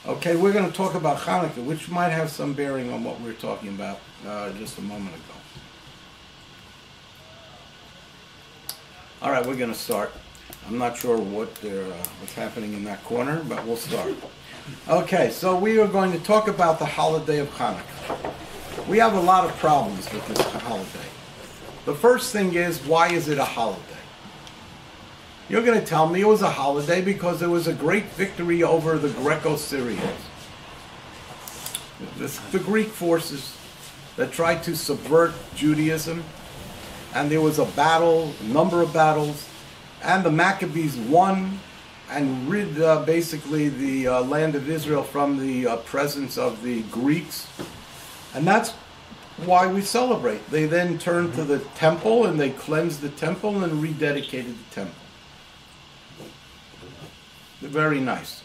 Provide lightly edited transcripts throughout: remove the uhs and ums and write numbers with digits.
Okay, we're going to talk about Hanukkah, which might have some bearing on what we were talking about just a moment ago. All right, we're going to start. I'm not sure what's happening in that corner, but we'll start. Okay, so we are going to talk about the holiday of Hanukkah. We have a lot of problems with this holiday. The first thing is, why is it a holiday? You're going to tell me it was a holiday because there was a great victory over the Greco-Syrians. The Greek forces that tried to subvert Judaism, and there was a battle, a number of battles, and the Maccabees won and rid basically the land of Israel from the presence of the Greeks. And that's why we celebrate. They then turned to the temple and they cleansed the temple and rededicated the temple. Very nice.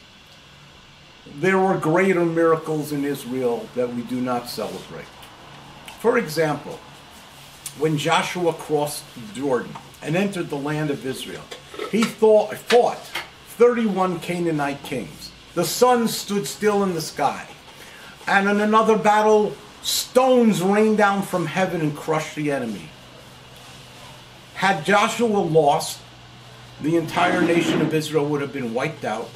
There were greater miracles in Israel that we do not celebrate. For example, when Joshua crossed Jordan and entered the land of Israel, he fought 31 Canaanite kings. The sun stood still in the sky. And in another battle, stones rained down from heaven and crushed the enemy. Had Joshua lost, the entire nation of Israel would have been wiped out,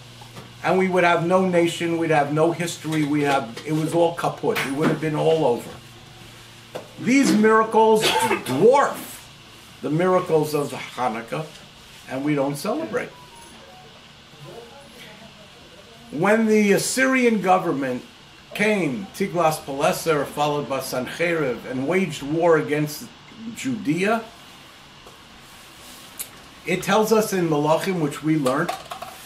and we would have no nation, we'd have no history, it was all kaput, it would have been all over. These miracles dwarf the miracles of the Hanukkah, and we don't celebrate. When the Assyrian government came, Tiglath-Pileser, followed by Sancherib, and waged war against Judea, it tells us in Malachim, which we learned,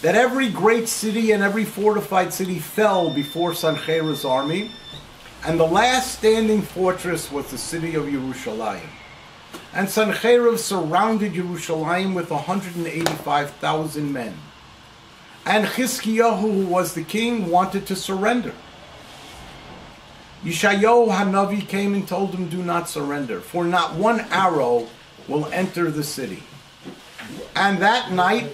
that every great city and every fortified city fell before Sancherib's army, and the last standing fortress was the city of Yerushalayim. And Sancherib surrounded Yerushalayim with 185,000 men. And Chizkiyahu, who was the king, wanted to surrender. Yeshayahu Hanavi came and told him, do not surrender, for not one arrow will enter the city. And that night,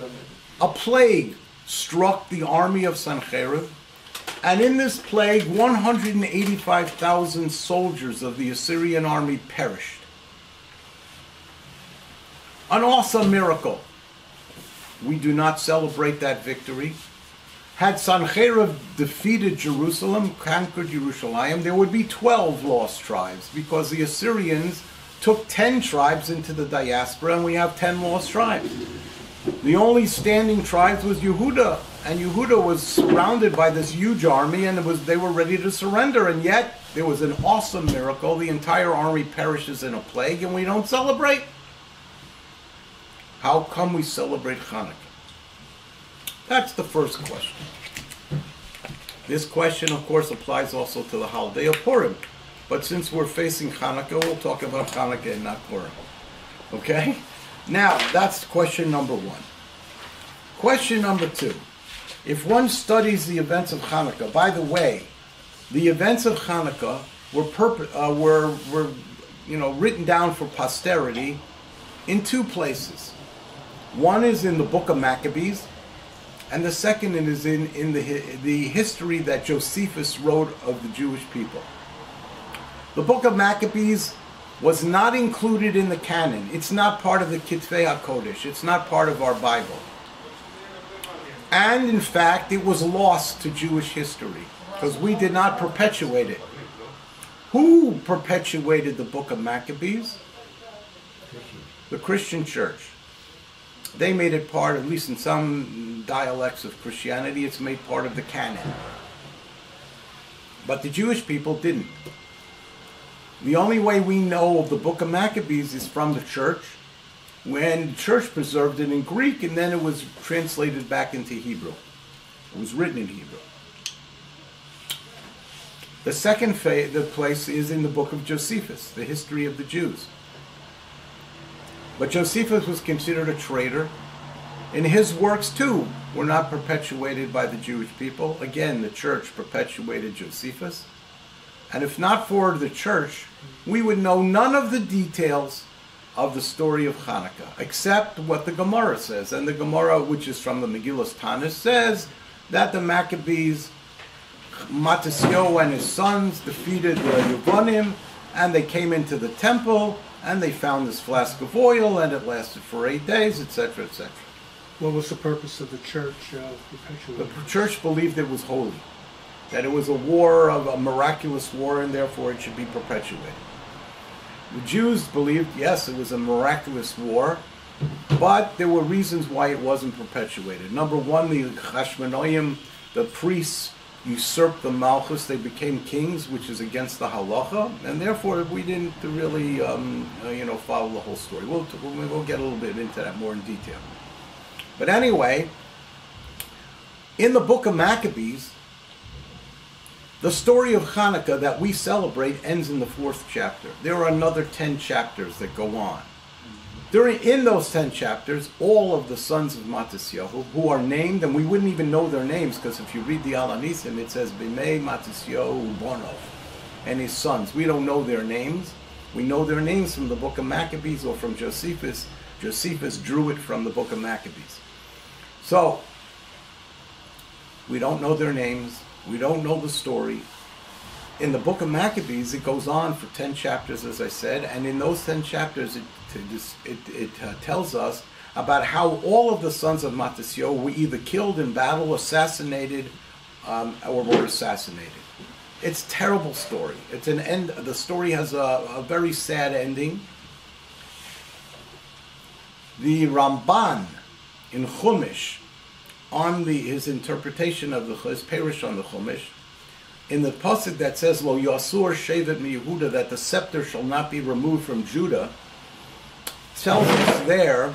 a plague struck the army of Sancherib, and in this plague, 185,000 soldiers of the Assyrian army perished. An awesome miracle. We do not celebrate that victory. Had Sancherib defeated Jerusalem, conquered Yerushalayim, there would be 12 lost tribes, because the Assyrians took 10 tribes into the diaspora, and we have 10 lost tribes. The only standing tribes was Yehuda, and Yehuda was surrounded by this huge army, and they were ready to surrender, and yet there was an awesome miracle. The entire army perishes in a plague, and we don't celebrate. How come we celebrate Hanukkah? That's the first question. This question, of course, applies also to the holiday of Purim. But since we're facing Hanukkah, we'll talk about Hanukkah and not Purim. Okay? Now, that's question number one. Question number two. If one studies the events of Hanukkah, by the way, the events of Hanukkah were written down for posterity in two places. One is in the book of Maccabees, and the second is in the history that Josephus wrote of the Jewish people. The book of Maccabees was not included in the canon. It's not part of the Kitvei HaKodesh. It's not part of our Bible. And in fact, it was lost to Jewish history because we did not perpetuate it. Who perpetuated the book of Maccabees? The Christian church. They made it part, at least in some dialects of Christianity, it's made part of the canon. But the Jewish people didn't. The only way we know of the book of Maccabees is from the church, when the church preserved it in Greek, and then it was translated back into Hebrew. It was written in Hebrew. The second place is in the book of Josephus, the history of the Jews. But Josephus was considered a traitor, and his works too were not perpetuated by the Jewish people. Again, the church perpetuated Josephus. And if not for the church, we would know none of the details of the story of Hanukkah, except what the Gemara says. And the Gemara, which is from the Megillas Tanis, says that the Maccabees Matisyahu and his sons defeated the Yevonim, and they came into the temple, and they found this flask of oil, and it lasted for 8 days, etc., etc. What was the purpose of the church perpetuating? The church believed it was holy, that it was a war, a miraculous war, and therefore it should be perpetuated. The Jews believed, yes, it was a miraculous war, but there were reasons why it wasn't perpetuated. Number one, the Hashmonaim, the priests, usurped the Malchus. They became kings, which is against the halacha, and therefore we didn't really, follow the whole story. We'll get a little bit into that more in detail. But anyway, in the book of Maccabees, the story of Hanukkah that we celebrate ends in the 4th chapter. There are another 10 chapters that go on. In those 10 chapters, all of the sons of Matisyahu, who are named, and we wouldn't even know their names, because if you read the Alanisim, it says Bimei Matisyahu Bonov, and his sons. We don't know their names. We know their names from the book of Maccabees or from Josephus. Josephus drew it from the book of Maccabees. So, we don't know their names. We don't know the story. In the book of Maccabees, it goes on for 10 chapters, as I said, and in those 10 chapters, it tells us about how all of the sons of Matisyahu were either killed in battle, assassinated, or were assassinated. It's a terrible story. It's an end. The story has a very sad ending. The Ramban in Chumash, on his interpretation of his parish on the Chumash, in the pasuk that says Lo Yasur Shevet Mi Yehuda, that the scepter shall not be removed from Judah, tells us there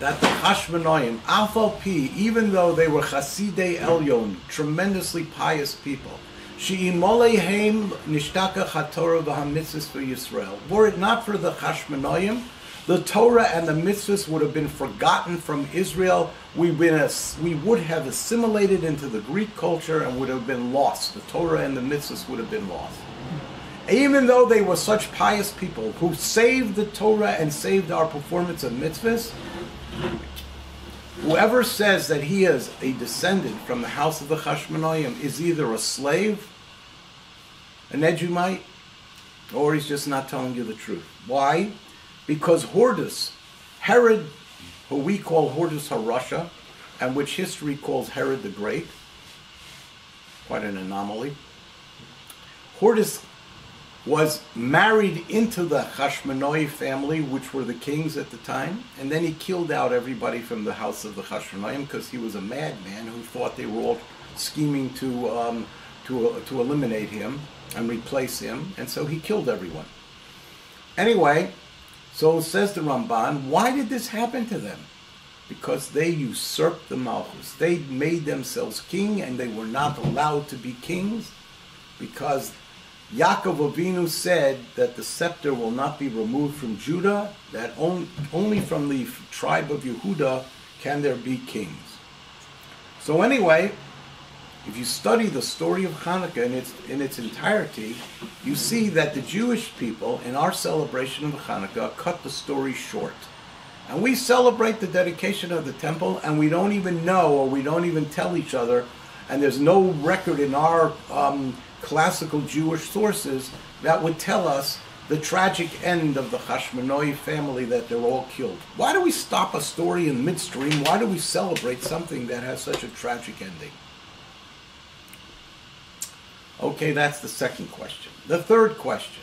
that the Hashmonaim, Afal Pi, even though they were Chasidei Elyon, tremendously pious people, She'imoleihem Nishtaka HaTorah v'HaMitzvahs for Yisrael. Were it not for the Hashmonaim, the Torah and the mitzvahs would have been forgotten from Israel. We would have assimilated into the Greek culture and would have been lost. The Torah and the mitzvahs would have been lost. Even though they were such pious people who saved the Torah and saved our performance of mitzvahs, whoever says that he is a descendant from the house of the Hashmonaim is either a slave, an Edomite, or he's just not telling you the truth. Why? Because Hortus, Herod, who we call Hortus HaRasha, and which history calls Herod the Great, quite an anomaly, Hortus was married into the Hashmonai family, which were the kings at the time, and then he killed out everybody from the house of the Hashmonaim because he was a madman who thought they were all scheming to eliminate him and replace him, and so he killed everyone. Anyway, so says the Ramban, why did this happen to them? Because they usurped the Malchus. They made themselves king, and they were not allowed to be kings, because Yaakov Avinu said that the scepter will not be removed from Judah, that only from the tribe of Yehuda can there be kings. So anyway, if you study the story of Hanukkah in its entirety, you see that the Jewish people in our celebration of Hanukkah cut the story short. And we celebrate the dedication of the temple, and we don't even know, or we don't even tell each other, and there's no record in our classical Jewish sources that would tell us the tragic end of the Hashmonai family, that they're all killed. Why do we stop a story in midstream? Why do we celebrate something that has such a tragic ending? Okay, that's the second question. The third question.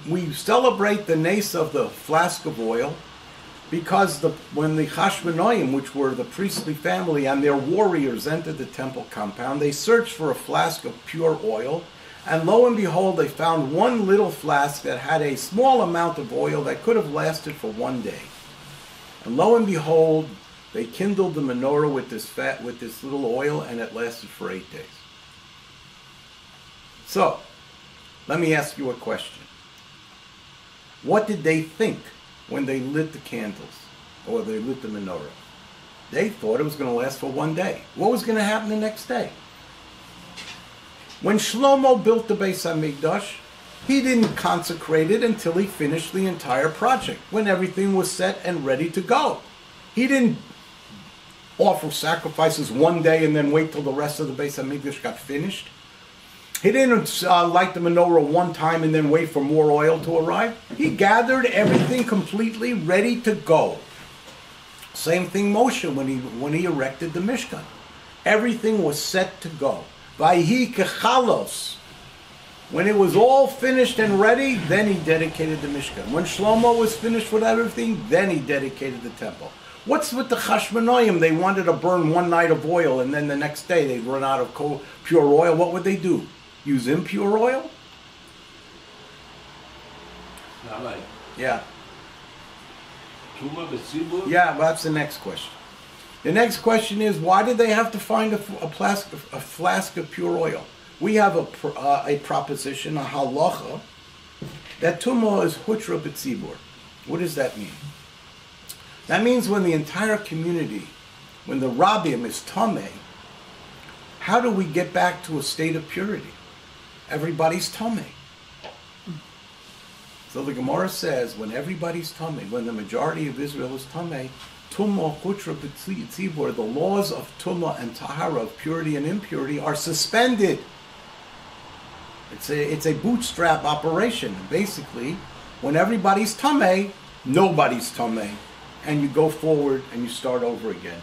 We celebrate the nace of the flask of oil because when the Hashmonaim, which were the priestly family, and their warriors entered the temple compound, they searched for a flask of pure oil, and lo and behold, they found one little flask that had a small amount of oil that could have lasted for 1 day. And lo and behold, they kindled the menorah with this little oil, and it lasted for 8 days. So, let me ask you a question. What did they think when they lit the candles, or they lit the menorah? They thought it was going to last for 1 day. What was going to happen the next day? When Shlomo built the Beis HaMikdash, he didn't consecrate it until he finished the entire project, when everything was set and ready to go. He didn't offer sacrifices one day and then wait till the rest of the Beis HaMikdash got finished. He didn't light the menorah one time and then wait for more oil to arrive. He gathered everything completely ready to go. Same thing Moshe when he erected the Mishkan. Everything was set to go. Vayhi kechalos. When it was all finished and ready, then he dedicated the Mishkan. When Shlomo was finished with everything, then he dedicated the temple. What's with the Chashmonoim? They wanted to burn one night of oil and then the next day they'd run out of pure oil. What would they do? Use impure oil? Rabbi. Yeah. Tuma b'tzibur? Yeah, well, that's the next question. The next question is, why did they have to find a flask of pure oil? We have a proposition, a halacha, that tumah is hutra b'tzibur. What does that mean? That means when the entire community, when the Rabbi is tameh, how do we get back to a state of purity? Everybody's tameh. So the Gemara says, when everybody's tameh, when the majority of Israel is tameh, tumah hutra b'tzibur, the laws of tumah and tahara, of purity and impurity, are suspended. It's a bootstrap operation. Basically, when everybody's tameh, nobody's tameh, and you go forward and you start over again.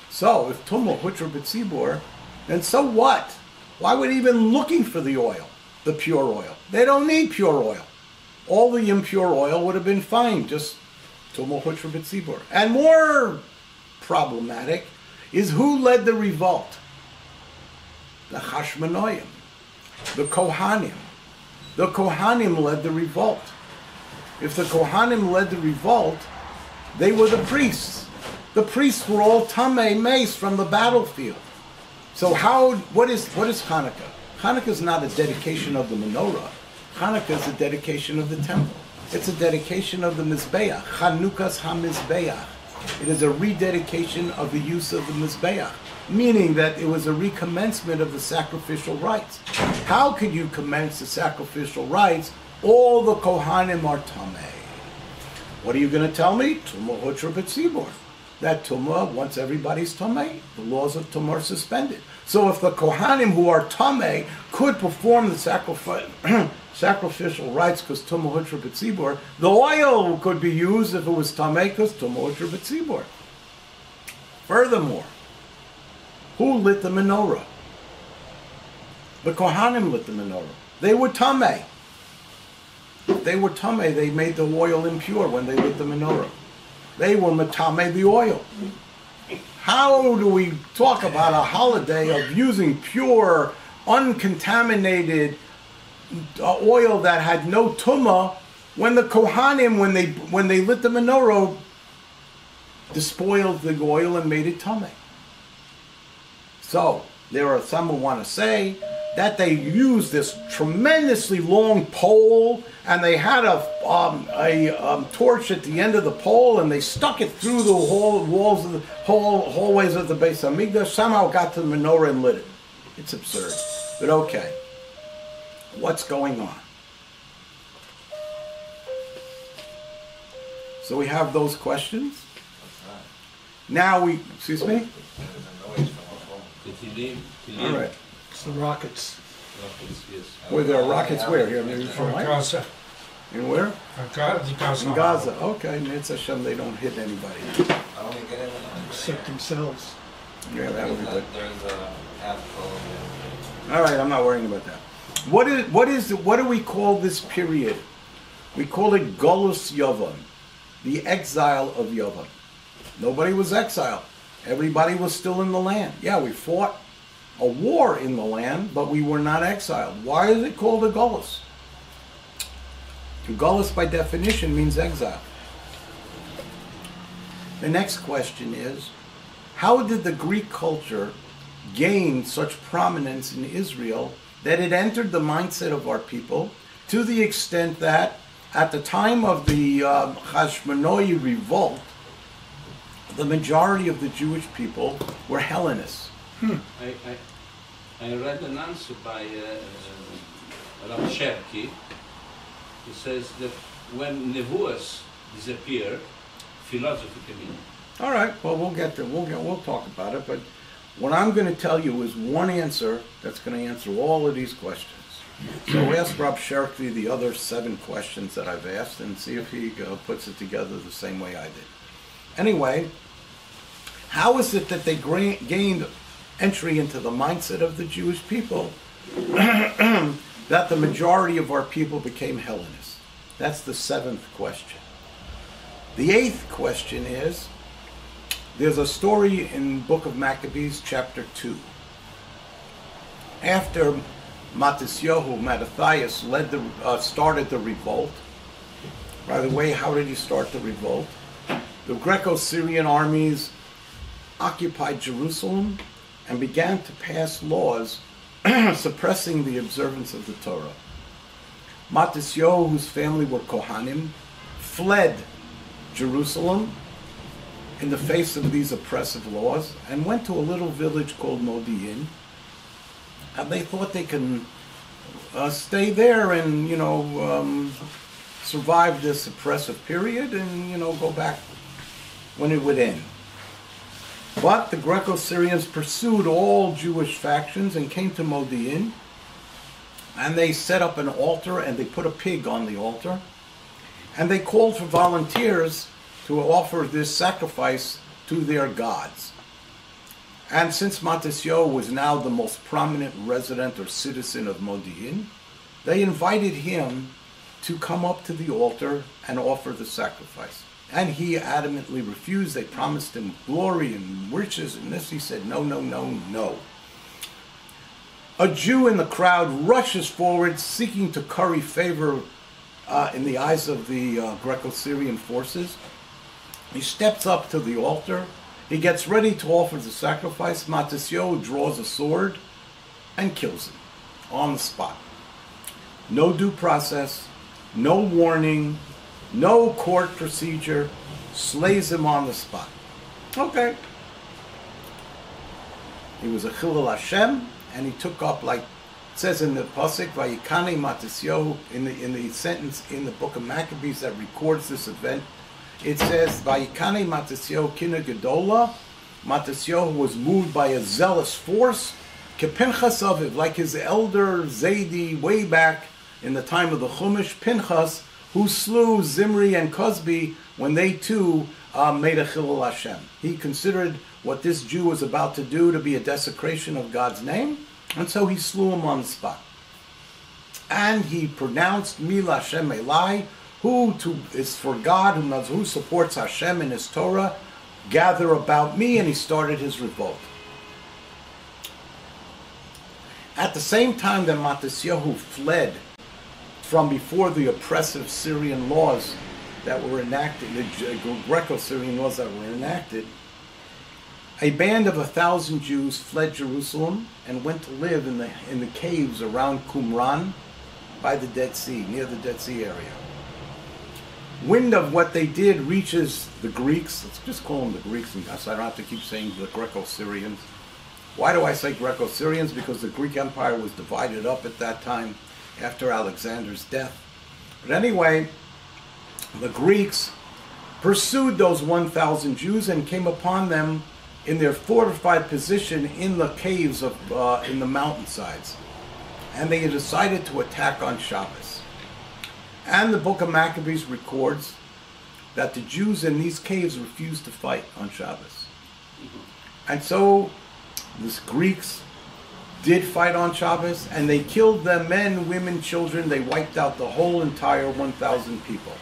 So if tumah hutra b'tzibur, then so what? Why would even looking for the oil, the pure oil? They don't need pure oil. All the impure oil would have been fine, just tumah hutra b'tzibur. And more problematic is who led the revolt? The Chashmonoim, the Kohanim. The Kohanim led the revolt. If the Kohanim led the revolt, they were the priests. The priests were all tamei mace from the battlefield. So what is Hanukkah? Hanukkah is not a dedication of the menorah. Hanukkah is a dedication of the temple. It's a dedication of the Mizbeach. Chanukas HaMizbeach. It is a rededication of the use of the Mizbeach, meaning that it was a recommencement of the sacrificial rites. How could you commence the sacrificial rites? All the Kohanim are tamei. What are you going to tell me? Tumah hutra b'tzibur. That tumah, once everybody's tamei, the laws of tumah are suspended. So if the Kohanim who are tamei could perform the sacrificial rites because tumah hutra b'tzibur, the oil could be used if it was tamei because tumah hutra b'tzibur. Furthermore, who lit the menorah? The Kohanim lit the menorah. They were tamei. If they were tamei, they made the oil impure when they lit the menorah. They were matamei the oil. How do we talk about a holiday of using pure, uncontaminated oil that had no tumah when the Kohanim, when they lit the menorah, despoiled the oil and made it tamei? So there are some who want to say that they used this tremendously long pole and they had a torch at the end of the pole and they stuck it through the walls of the hallways of the Beis HaMikdash, somehow got to the menorah and lit it. It's absurd. But okay, what's going on? So we have those questions. Now we, excuse me? All right. It's the rockets. Rockets, yes. Where there are rockets where? Here, maybe from Gaza. In where? Gaza. In Gaza. Okay, Mitzvah Hashem, they don't hit anybody. Except themselves. Yeah, that would be good. There's a half full. All right, I'm not worrying about that. What do we call this period? We call it Golus Yavon, the exile of Yavon. Nobody was exiled. Everybody was still in the land. Yeah, we fought a war in the land, but we were not exiled. Why is it called a Golus? Golus, by definition, means exile. The next question is, how did the Greek culture gain such prominence in Israel that it entered the mindset of our people to the extent that at the time of the Hashmonoi revolt, the majority of the Jewish people were Hellenists. I read an answer by Rabbi. He says that when Nevuas disappeared, philosophy came in. All right. Well, we'll get there. We'll talk about it. But what I'm going to tell you is one answer that's going to answer all of these questions. So ask Rob Sherky the other 7 questions that I've asked and see if he puts it together the same way I did. Anyway, how is it that they gained entry into the mindset of the Jewish people that the majority of our people became Hellenists? That's the 7th question. The 8th question is, there's a story in Book of Maccabees, chapter 2. After Mattathias started the revolt. By the way, how did he start the revolt? The Greco-Syrian armies occupied Jerusalem and began to pass laws suppressing the observance of the Torah. Mattathias, whose family were Kohanim, fled Jerusalem in the face of these oppressive laws and went to a little village called Modi'in. And they thought they can stay there and, survive this oppressive period and, go back when it would end. But the Greco-Syrians pursued all Jewish factions and came to Modi'in, and they set up an altar and they put a pig on the altar, and they called for volunteers to offer this sacrifice to their gods. And since Mattathias was now the most prominent resident or citizen of Modi'in, they invited him to come up to the altar and offer the sacrifice. And he adamantly refused. They promised him glory and riches and this. He said, no, no, no, no. A Jew in the crowd rushes forward, seeking to curry favor in the eyes of the Greco-Syrian forces. He steps up to the altar. He gets ready to offer the sacrifice. Mattathias draws a sword and kills him on the spot. No due process, no warning, no court procedure, slays him on the spot. Okay. He was a Chilul Hashem, and he took up, like it says in the Pasuk, Vayikane Mattathias, in the sentence in the book of Maccabees that records this event. It says, Vayikane Mattathias kina gedola. Mattathias was moved by a zealous force, kepinchas aviv, like his elder Zaidi way back in the time of the Chumash, Pinchas, who slew Zimri and Cosby when they too made a Chilul Hashem. He considered what this Jew was about to do to be a desecration of God's name, and so he slew him on the spot. And he pronounced Mila Hashem Elai, who is for God, who supports Hashem in his Torah, gather about me, and he started his revolt. At the same time that Mattathias fled from before the oppressive Syrian laws that were enacted, the Greco-Syrian laws that were enacted, a band of 1,000 Jews fled Jerusalem and went to live in the caves around Qumran by the Dead Sea, near the Dead Sea area. Wind of what they did reaches the Greeks. Let's just call them the Greeks, so I don't have to keep saying the Greco-Syrians. Why do I say Greco-Syrians? Because the Greek Empire was divided up at that time after Alexander's death. But anyway, the Greeks pursued those 1,000 Jews and came upon them in their fortified position in the caves in the mountainsides. And they decided to attack on Shabbos. And the book of Maccabees records that the Jews in these caves refused to fight on Shabbos. And so the Greeks did fight on Shabbos, and they killed the men, women, children. They wiped out the whole entire 1,000 people.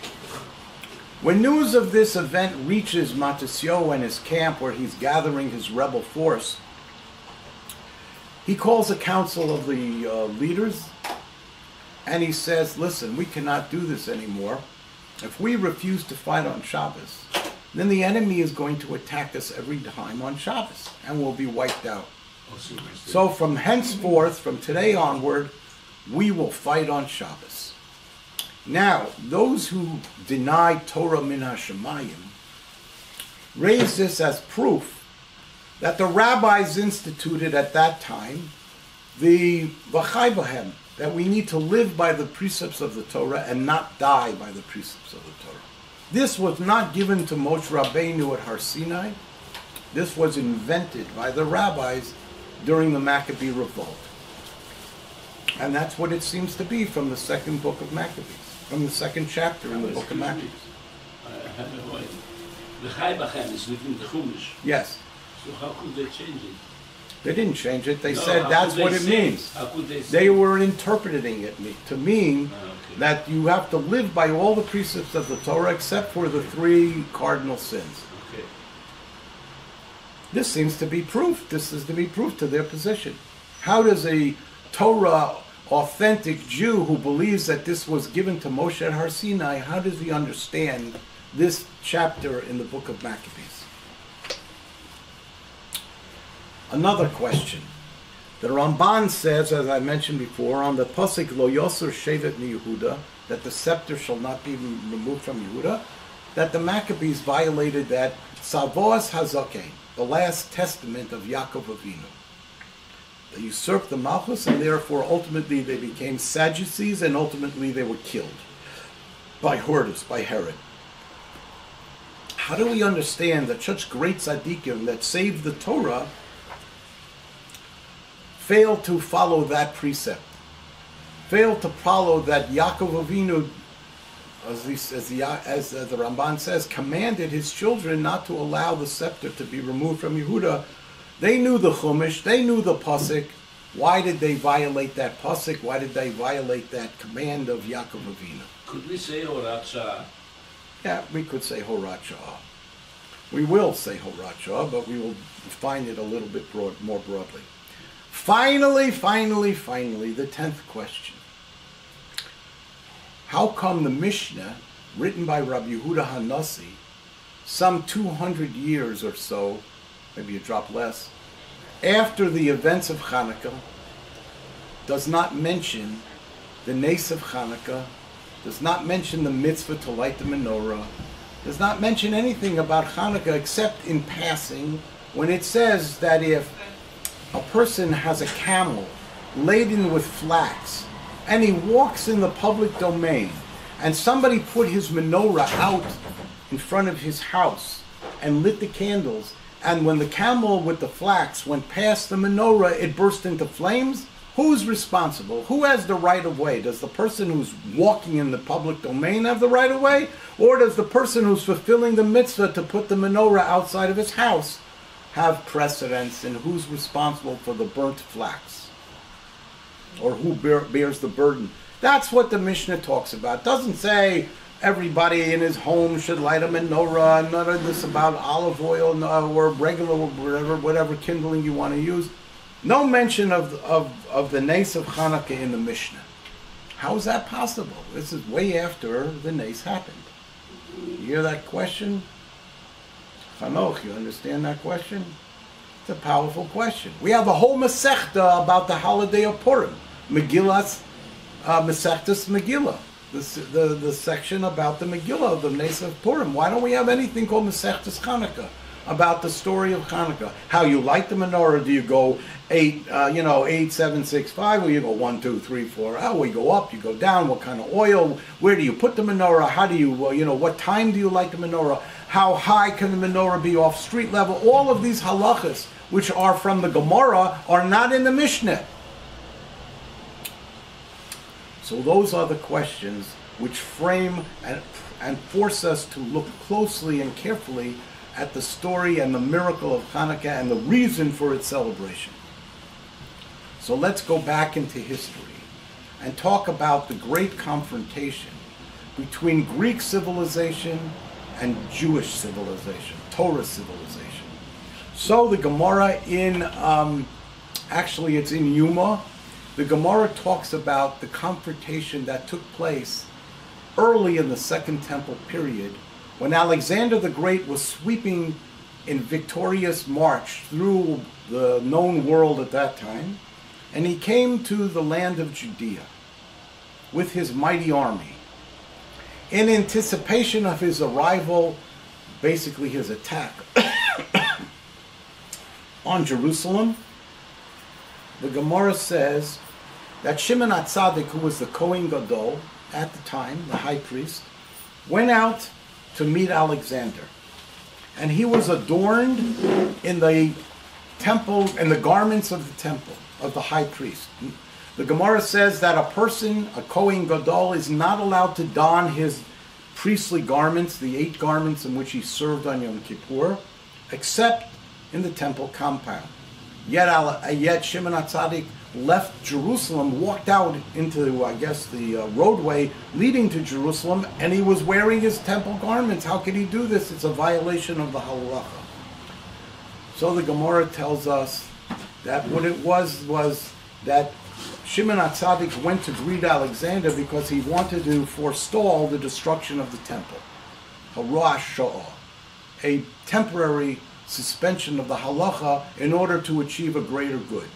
When news of this event reaches Mattathias and his camp where he's gathering his rebel force, he calls a council of the leaders, and he says, listen, we cannot do this anymore. If we refuse to fight on Shabbos, then the enemy is going to attack us every time on Shabbos, and we'll be wiped out. So from henceforth, from today onward, we will fight on Shabbos. Now, those who deny Torah min hashemayim raise this as proof that the rabbis instituted at that time the v'chai b'hem, that we need to live by the precepts of the Torah and not die by the precepts of the Torah. This was not given to Moshe Rabbeinu at Har Sinai. This was invented by the rabbis during the Maccabee revolt. And that's what it seems to be from the second book of Maccabees, from the second chapter in the book of Maccabees. The Chaibachem is within the Chumash. Yes. So how could they change it? They didn't change it. They No, said how that's could what they it say means. How could they say They were interpreting it to mean okay. that you have to live by all the precepts of the Torah except for the 3 cardinal sins. Okay. This seems to be proof. This is to be proof to their position. How does a Torah authentic Jew who believes that this was given to Moshe at Har Sinai, how does he understand this chapter in the book of Maccabees? Another question. The Ramban says, as I mentioned before, on the Pasuk Lo Yosur Shevet Mi Yehuda, that the scepter shall not be removed from Yehuda, that the Maccabees violated that Tzavos Hazaken, the last testament of Yaakov Avinu. They usurped the Malchus, and therefore ultimately they became Sadducees, and ultimately they were killed by Hortus, by Herod. How do we understand that such great tzaddikim that saved the Torah failed to follow that precept, failed to follow that Yaakov Avinu, as the Ramban says, commanded his children not to allow the scepter to be removed from Yehuda? They knew the Chumash, they knew the Pasuk. Why did they violate that Pasuk? Why did they violate that command of Yaakov Avinu? Could we say Horat Shah? Yeah, we could say Horat Shah. We will say Horat Shah, but we will define it a little bit more broadly. Finally, the 10th question. How come the Mishnah, written by Rabbi Yehuda Hanassi, some 200 years or so, maybe a drop less, after the events of Hanukkah, does not mention the nace of Hanukkah, does not mention the mitzvah to light the menorah, does not mention anything about Hanukkah except in passing when it says that if a person has a camel laden with flax and he walks in the public domain and somebody put his menorah out in front of his house and lit the candles, and when the camel with the flax went past the menorah, it burst into flames, who's responsible? Who has the right of way? Does the person who's walking in the public domain have the right of way? Or does the person who's fulfilling the mitzvah to put the menorah outside of his house have precedence, and who's responsible for the burnt flax? Or who bears the burden? That's what the Mishnah talks about. It doesn't say everybody in his home should light a menorah, none of this about olive oil or regular whatever kindling you want to use. No mention of the nace of Hanukkah in the Mishnah. How is that possible? This is way after the nace happened. You hear that question? Chanoch, you understand that question? It's a powerful question. We have a whole Masechta about the holiday of Purim. Megillas, Masechtas Megillah. The section about the Megillah of the Nace of Purim. Why don't we have anything called Masechtas Chanukah, about the story of Hanukkah? How you light the menorah? Do you go 8, 7, 6, 5, or you go 1, 2, 3, 4? How we go up? You go down? What kind of oil? Where do you put the menorah? How do you, what time do you light the menorah? How high can the menorah be off street level? All of these halachas, which are from the Gemara, are not in the Mishnah. So those are the questions which frame and force us to look closely and carefully at the story and the miracle of Hanukkah and the reason for its celebration. So let's go back into history and talk about the great confrontation between Greek civilization and Jewish civilization, Torah civilization. So the Gemara actually it's in Yuma, the Gemara talks about the confrontation that took place early in the Second Temple period, when Alexander the Great was sweeping in victorious march through the known world at that time, and he came to the land of Judea with his mighty army. In anticipation of his arrival, basically his attack on Jerusalem, the Gemara says that Shimon HaTzadik, who was the Kohen Gadol at the time, the high priest, went out to meet Alexander. And he was adorned in the temple, in the garments of the temple, of the high priest. The Gemara says that a person, a Kohen Gadol, is not allowed to don his priestly garments, the 8 garments in which he served on Yom Kippur, except in the temple compound. Yet Shimon HaTzadik left Jerusalem, walked out into, I guess, the roadway leading to Jerusalem, and he was wearing his temple garments. How could he do this? It's a violation of the halacha. So the Gemara tells us that what it was that Shimon HaTzadik went to greet Alexander because he wanted to forestall the destruction of the temple. Hara sha'ah, a temporary suspension of the halacha in order to achieve a greater good,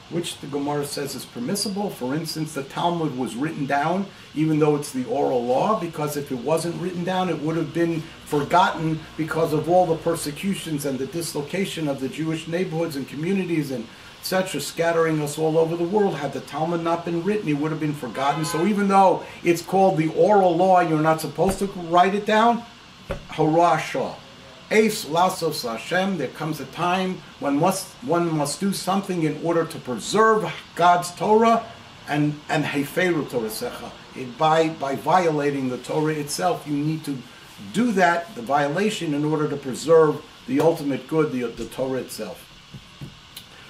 which the Gemara says is permissible. For instance, the Talmud was written down, even though it's the oral law, because if it wasn't written down, it would have been forgotten because of all the persecutions and the dislocation of the Jewish neighborhoods and communities and etc., scattering us all over the world. Had the Talmud not been written, it would have been forgotten. So even though it's called the oral law, you're not supposed to write it down. Harasha. Eis lasos Hashem, there comes a time when one must do something in order to preserve God's Torah and heferu Torasecha. By violating the Torah itself, you need to do that, the violation, in order to preserve the ultimate good, the Torah itself.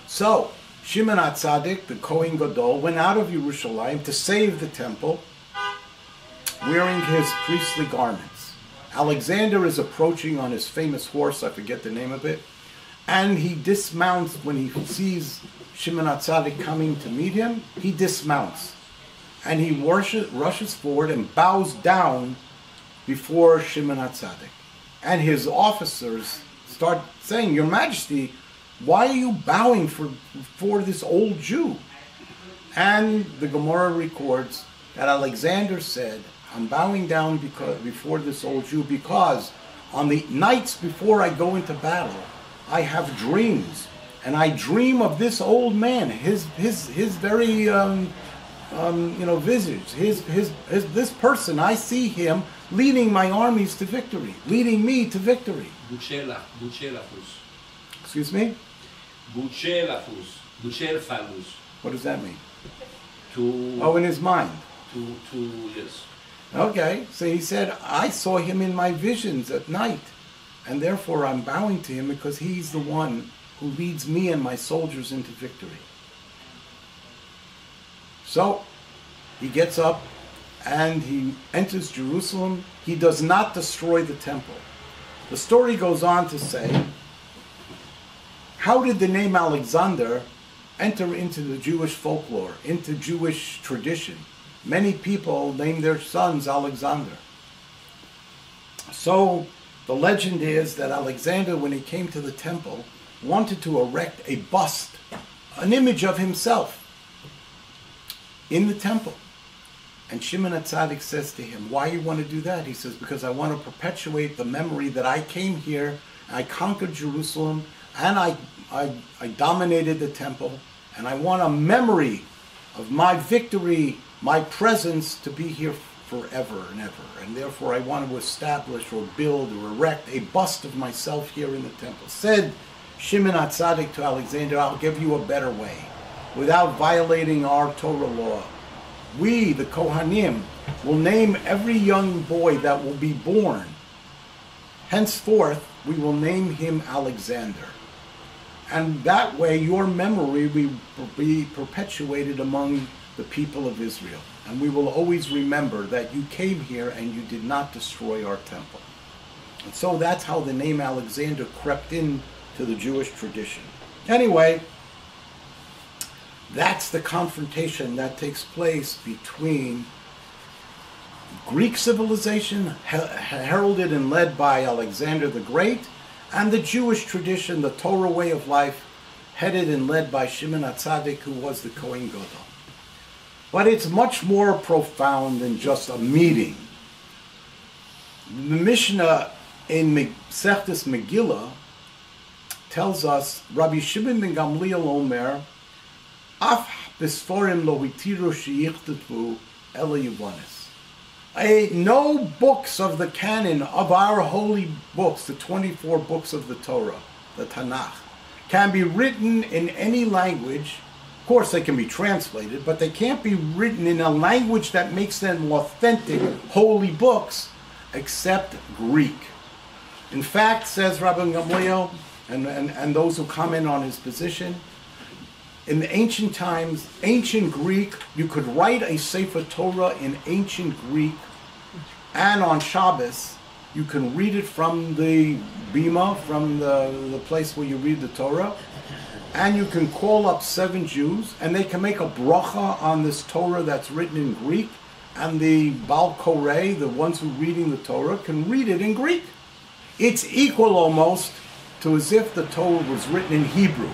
So, Shimon HaTzadik, the Kohen Gadol, went out of Yerushalayim to save the temple, wearing his priestly garments. Alexander is approaching on his famous horse, I forget the name of it, and he dismounts when he sees Shimon HaTzadik coming to meet him. He dismounts, and he rushes forward and bows down before Shimon HaTzadik. And his officers start saying, "Your Majesty, why are you bowing for this old Jew?" And the Gemara records that Alexander said, "I'm bowing down before this old Jew because on the nights before I go into battle, I have dreams, and I dream of this old man, his very visage, this person. I see him leading my armies to victory, leading me to victory." Excuse me? What does that mean? In his mind. Yes. Okay, so he said, "I saw him in my visions at night, and therefore I'm bowing to him because he's the one who leads me and my soldiers into victory." So he gets up and he enters Jerusalem. He does not destroy the temple. The story goes on to say, how did the name Alexander enter into the Jewish folklore, into Jewish tradition? Many people name their sons Alexander. So the legend is that Alexander, when he came to the temple, wanted to erect a bust, an image of himself in the temple. And Shimon HaTzadik says to him, "Why you want to do that?" He says, "Because I want to perpetuate the memory that I came here, I conquered Jerusalem, and I dominated the temple, and I want a memory of my victory, my presence, to be here forever and ever. And therefore I want to establish or build or erect a bust of myself here in the temple." Said Shimon HaTzadik to Alexander, "I'll give you a better way. Without violating our Torah law, we, the Kohanim, will name every young boy that will be born. Henceforth, we will name him Alexander. And that way your memory will be perpetuated among the people of Israel. And we will always remember that you came here and you did not destroy our temple." And so that's how the name Alexander crept in to the Jewish tradition. Anyway, that's the confrontation that takes place between Greek civilization, heralded and led by Alexander the Great, and the Jewish tradition, the Torah way of life, headed and led by Shimon HaTzadik, who was the Kohen Gadol. But it's much more profound than just a meeting. The Mishnah in Masechtas Megillah tells us, Rabbi Shimon ben Gamliel Omer, "Af besforim lo hitiru sheyichtatu ela yuvanis." No books of the canon of our holy books, the 24 books of the Torah, the Tanakh, can be written in any language. Of course, they can be translated, but they can't be written in a language that makes them authentic, holy books, except Greek. In fact, says Rabbi Gamliel, and those who comment on his position, in the ancient times, ancient Greek, you could write a Sefer Torah in ancient Greek, and on Shabbos, you can read it from the bima, from the place where you read the Torah, and you can call up 7 Jews, and they can make a bracha on this Torah that's written in Greek, and the Baal Koreh, the ones who are reading the Torah, can read it in Greek. It's equal almost to as if the Torah was written in Hebrew.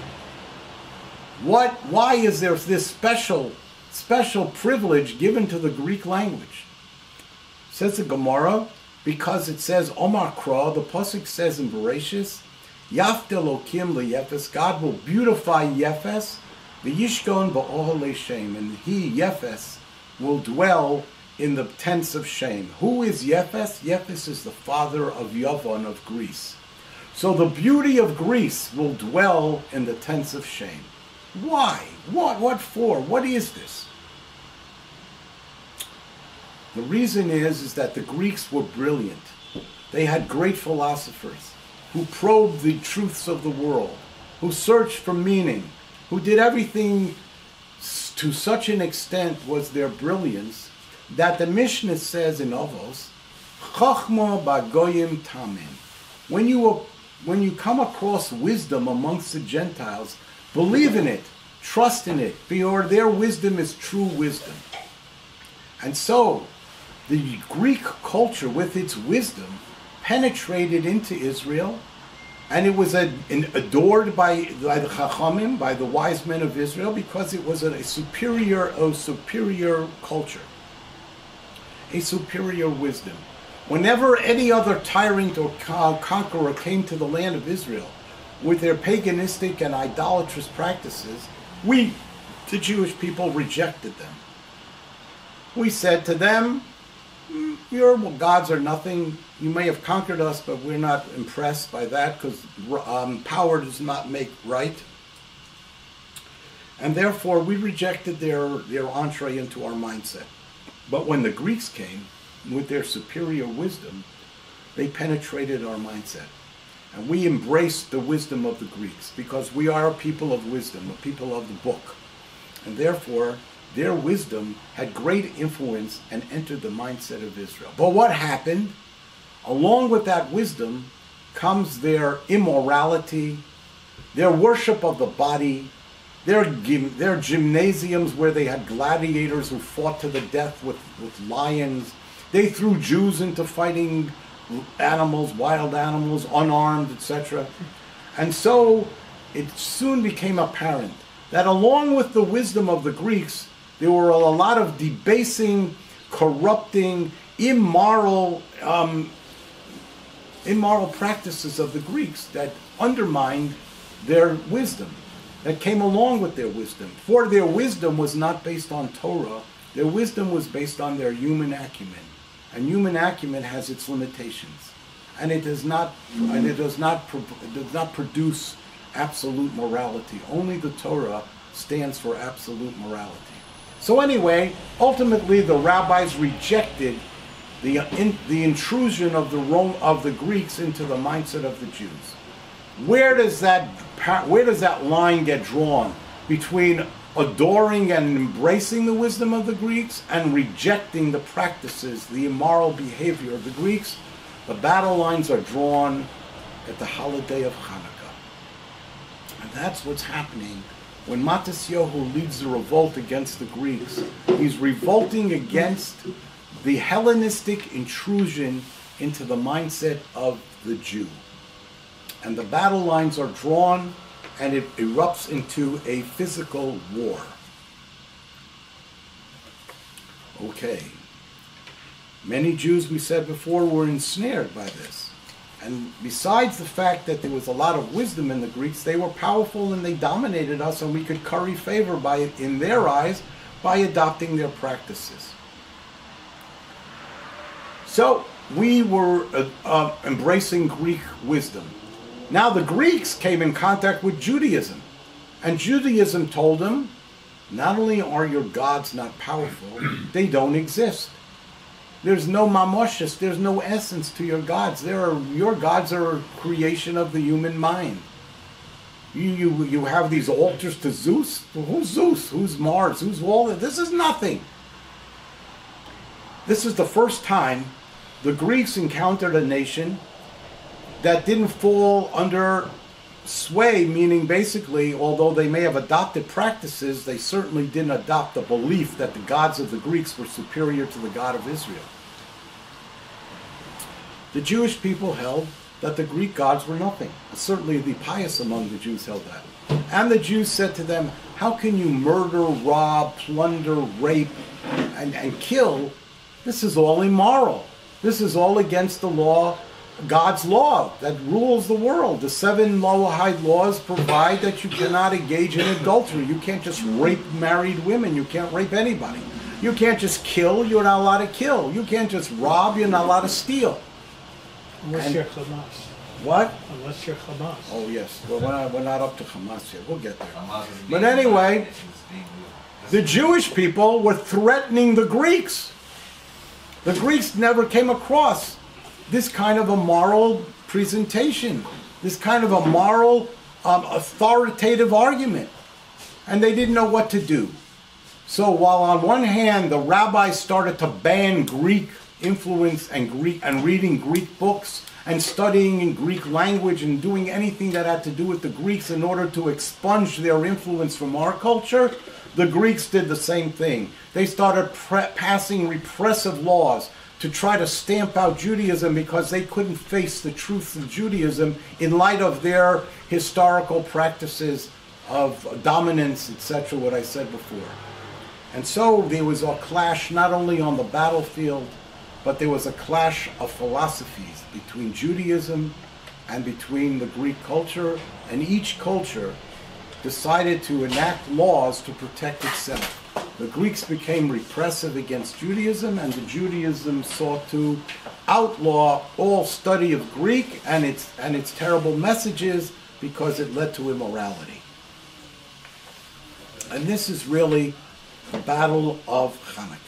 Why is there this special privilege given to the Greek language? Says the Gemara, because it says Omar Kra, the pasuk says in Bereshit, Yaft Elokim leyefes, God will beautify Yefes, v'yishkon ba'ohel Shem, and he, Yefes, will dwell in the tents of shame. Who is Yefes? Yefes is the father of Yavon, of Greece. So the beauty of Greece will dwell in the tents of shame. Why? What for? What is this? The reason is that the Greeks were brilliant. They had great philosophers who probed the truths of the world, who searched for meaning, who did everything to such an extent was their brilliance that the Mishnah says in Avos, Chachma ba'goyim tamen. When you come across wisdom amongst the Gentiles, believe in it, trust in it, for their wisdom is true wisdom. And so, the Greek culture with its wisdom penetrated into Israel, and it was adored by the Chachamim, by the wise men of Israel, because it was a superior culture, a superior wisdom. Whenever any other tyrant or conqueror came to the land of Israel with their paganistic and idolatrous practices, we, the Jewish people, rejected them. We said to them, your gods are nothing. You may have conquered us, but we're not impressed by that, because power does not make right. And therefore, we rejected their entree into our mindset. But when the Greeks came, with their superior wisdom, they penetrated our mindset. And we embraced the wisdom of the Greeks, because we are a people of wisdom, a people of the book. And therefore, their wisdom had great influence and entered the mindset of Israel. But what happened? Along with that wisdom comes their immorality, their worship of the body, their gymnasiums where they had gladiators who fought to the death with lions. They threw Jews into fighting animals, wild animals, unarmed, etc. And so it soon became apparent that along with the wisdom of the Greeks, there were a lot of debasing, corrupting, immoral practices of the Greeks that undermined their wisdom, that came along with their wisdom. For their wisdom was not based on Torah, their wisdom was based on their human acumen. And human acumen has its limitations. And it does not produce absolute morality. Only the Torah stands for absolute morality. So anyway, ultimately the rabbis rejected the intrusion of the Greeks into the mindset of the Jews. Where does that line get drawn between adoring and embracing the wisdom of the Greeks and rejecting the practices, the immoral behavior of the Greeks? The battle lines are drawn at the holiday of Hanukkah. And that's what's happening when Matisyahu leads the revolt against the Greeks. He's revolting against the Hellenistic intrusion into the mindset of the Jew. And the battle lines are drawn, and it erupts into a physical war. Okay. Many Jews, we said before, were ensnared by this. And besides the fact that there was a lot of wisdom in the Greeks, they were powerful and they dominated us, and we could curry favor in their eyes by adopting their practices. So we were embracing Greek wisdom. Now the Greeks came in contact with Judaism. And Judaism told them, not only are your gods not powerful, they don't exist. There's no mamoshes, there's no essence to your gods. Your gods are a creation of the human mind. You have these altars to Zeus. Who's Zeus? Who's Mars? Who's all that? This is nothing. This is the first time the Greeks encountered a nation that didn't fall under sway, meaning basically, although they may have adopted practices, they certainly didn't adopt the belief that the gods of the Greeks were superior to the God of Israel. The Jewish people held that the Greek gods were nothing. Certainly the pious among the Jews held that. And the Jews said to them, how can you murder, rob, plunder, rape, and kill? This is all immoral. This is all against the law, God's law that rules the world. The 7 Noahide laws provide that you cannot engage in adultery. You can't just rape married women. You can't rape anybody. You can't just kill. You're not allowed to kill. You can't just rob. You're not allowed to steal. Unless you're Hamas. What? Unless you're Hamas. Oh, yes. Well, we're not up to Hamas yet. We'll get there. But anyway, the Jewish people were threatening the Greeks. The Greeks never came across this kind of a moral presentation, this kind of a moral, authoritative argument. And they didn't know what to do. So while on one hand, the rabbis started to ban Greek influence and reading Greek books and studying in Greek language and doing anything that had to do with the Greeks in order to expunge their influence from our culture, the Greeks did the same thing. They started passing repressive laws to try to stamp out Judaism because they couldn't face the truth of Judaism in light of their historical practices of dominance, etc., what I said before. And so there was a clash not only on the battlefield, but there was a clash of philosophies between Judaism and between the Greek culture, and each culture decided to enact laws to protect itself. The Greeks became repressive against Judaism, and the Judaism sought to outlaw all study of Greek and its terrible messages because it led to immorality. And this is really the battle of Hanukkah.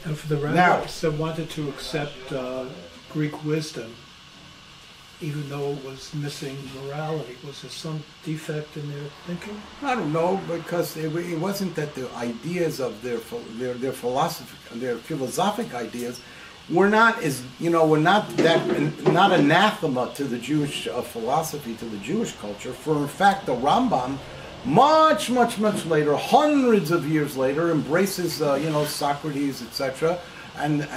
And for the rabbis that wanted to accept Greek wisdom, even though it was missing morality, was there some defect in their thinking? I don't know, because it wasn't that the ideas of their philosophy, their philosophic ideas, were not not anathema to the Jewish philosophy, to the Jewish culture. For in fact, the Rambam, much later, hundreds of years later, embraces Socrates, etc., and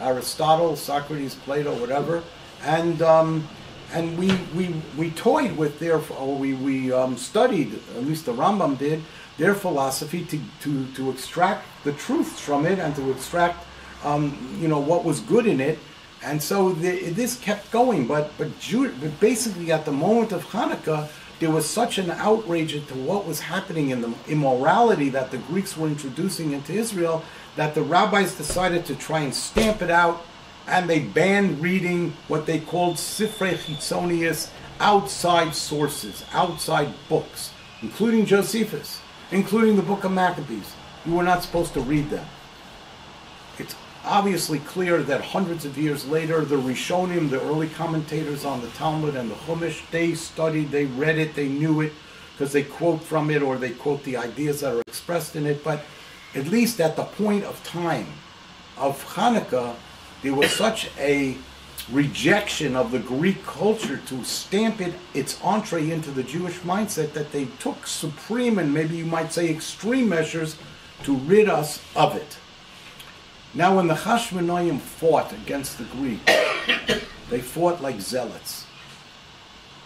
Aristotle, Socrates, Plato, whatever, and we toyed with their, or we studied, at least the Rambam did, their philosophy to extract the truths from it and to extract what was good in it. And so this kept going, but basically at the moment of Hanukkah, there was such an outrage into what was happening in the immorality that the Greeks were introducing into Israel that the rabbis decided to try and stamp it out, and they banned reading what they called Sifrei Chitzonius, outside sources, outside books, including Josephus, including the book of Maccabees. You were not supposed to read them. It's obviously clear that hundreds of years later, the Rishonim, the early commentators on the Talmud and the Chumash, they studied, they read it, they knew it, because they quote from it or they quote the ideas that are expressed in it. But at least at the point of time of Hanukkah, there was such a rejection of the Greek culture to stamp its entree into the Jewish mindset that they took supreme and maybe you might say extreme measures to rid us of it. Now, when the Hashmonaim fought against the Greeks, they fought like zealots.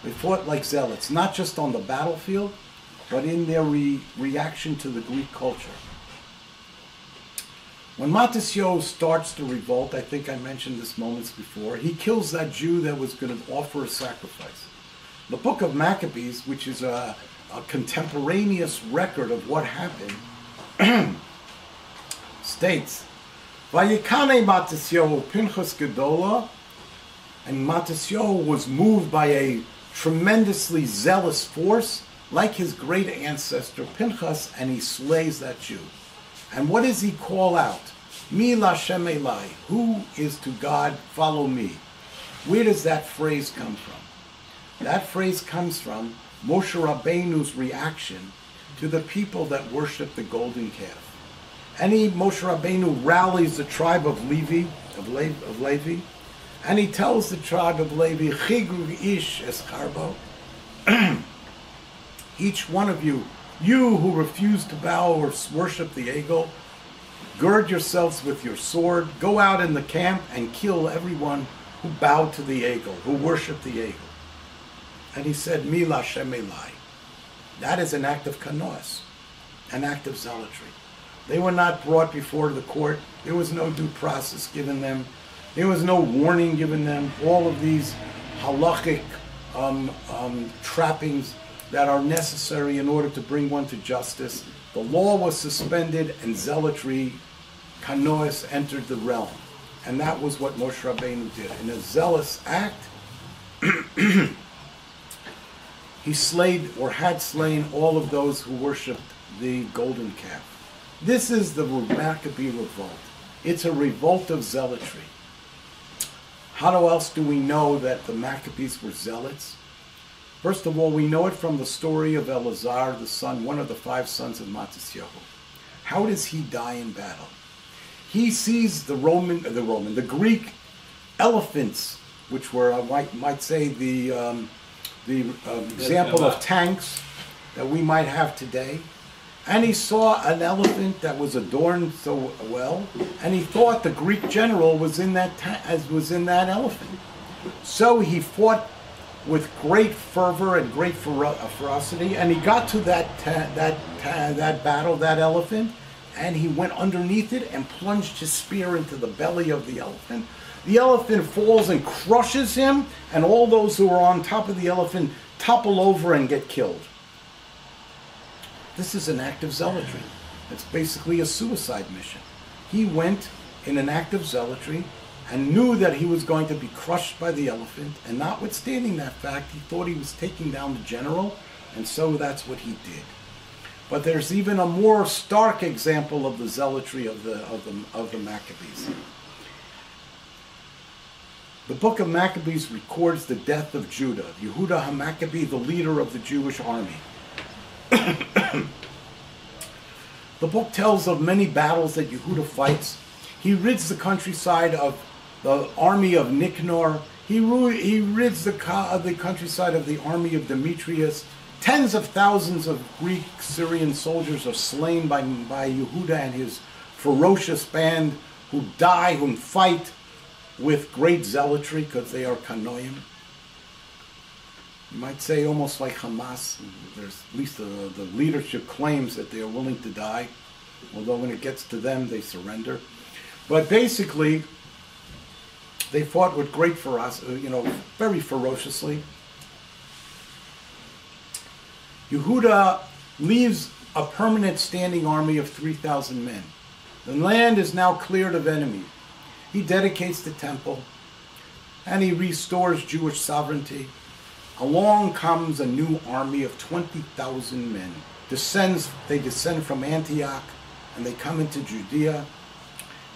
They fought like zealots, not just on the battlefield, but in their reaction to the Greek culture. When Matisyahu starts to revolt, I think I mentioned this moments before, he kills that Jew that was going to offer a sacrifice. The book of Maccabees, which is a contemporaneous record of what happened, states, Vayikane Matisyahu Pinchas Gedola, and Matisyahu was moved by a tremendously zealous force, like his great ancestor Pinchas, and he slays that Jew. And what does he call out? Mi Lashem Elai, who is to God, follow me. Where does that phrase come from? That phrase comes from Moshe Rabbeinu's reaction to the people that worship the golden calf. Moshe Rabbeinu rallies the tribe of Levi, and he tells the tribe of Levi, Chigru ish escharbo, each one of you, you who refuse to bow or worship the eagle, gird yourselves with your sword, go out in the camp and kill everyone who bowed to the eagle, who worshiped the eagle. And he said, Mi Lashem Elai. That is an act of kanoas, an act of zealotry. They were not brought before the court. There was no due process given them. There was no warning given them. All of these halachic trappings that are necessary in order to bring one to justice. The law was suspended and zealotry, kanoas, entered the realm. And that was what Moshe Rabbeinu did. In a zealous act, he slayed or had slain all of those who worshipped the golden calf. This is the Maccabee revolt. It's a revolt of zealotry. How else do we know that the Maccabees were zealots? First of all, we know it from the story of Eleazar, the son, one of the 5 sons of Matisyahu. How does he die in battle? He sees the Greek elephants, which were, I might say, the example of tanks that we might have today. And he saw an elephant that was adorned so well, and he thought the Greek general was in that elephant. So he fought with great fervor and great ferocity, and he got to that battle, that elephant, and he went underneath it and plunged his spear into the belly of the elephant. The elephant falls and crushes him, and all those who are on top of the elephant topple over and get killed. This is an act of zealotry. It's basically a suicide mission. He went in an act of zealotry and knew that he was going to be crushed by the elephant, and notwithstanding that fact, he thought he was taking down the general, and so that's what he did. But there's even a more stark example of the zealotry of the Maccabees. The book of Maccabees records the death of Judah, Yehuda HaMaccabee, the leader of the Jewish army. The book tells of many battles that Yehuda fights. He rids the countryside of the army of Nicanor. He rids the countryside of the army of Demetrius. Tens of thousands of Greek Syrian soldiers are slain by Yehuda and his ferocious band, who die, who fight with great zealotry because they are kanoim. You might say almost like Hamas. There's at least the leadership claims that they are willing to die, although when it gets to them, they surrender. But basically, they fought with great ferocity, very ferociously. Yehuda leaves a permanent standing army of 3,000 men. The land is now cleared of enemy. He dedicates the temple, and he restores Jewish sovereignty. Along comes a new army of 20,000 men. They descend from Antioch, and they come into Judea.